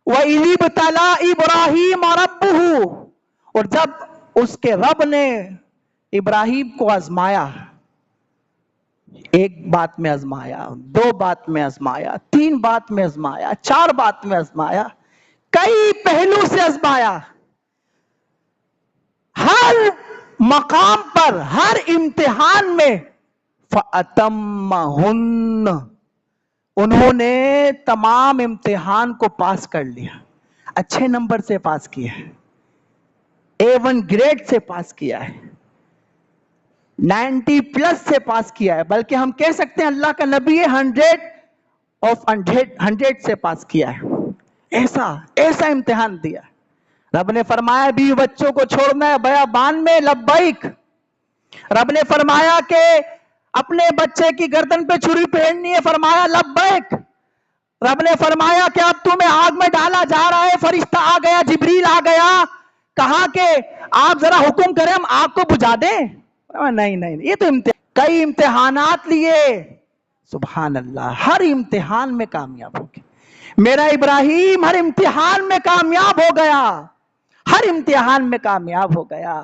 وَإِذِ ابْتَلَىٰ إِبْرَاهِيمَ رَبُّهُ، اور جب اس کے رب نے ابراہیم کو آزمایا، ایک بات میں آزمایا، دو بات میں آزمایا، تین بات میں آزمایا، چار بات میں آزمایا، کئی پہلو سے آزمایا، ہر مقام پر، ہر امتحان میں فَأَتَمَّهُنَّ، انہوں نے تمام امتحان کو پاس کر لیا، اچھے نمبر سے پاس کیا ہے، A1 گریڈ سے پاس کیا ہے، 90+ سے پاس کیا ہے، بلکہ ہم کہہ سکتے ہیں اللہ کا نبی 100 سے پاس کیا ہے۔ ایسا امتحان دیا۔ رب نے فرمایا بیوی بچوں کو چھوڑنا ہے بیابان میں، لبیک۔ رب نے فرمایا کہ اپنے بچے کی گردن پہ چھری پہننی ہے، فرمایا لبیک۔ رب نے فرمایا کہ اب تمہیں آگ میں ڈالا جا رہا ہے، فرشتہ آ گیا، جبریل آ گیا، کہا کہ آپ ذرا حکم کریں ہم آگ کو بجھا دیں؟ نہیں، یہ تو کئی امتحانات لیے، سبحان اللہ، ہر امتحان میں کامیاب ہو گیا۔ میرا ابراہیم ہر امتحان میں کامیاب ہو گیا، ہر امتحان میں کامیاب ہو گیا۔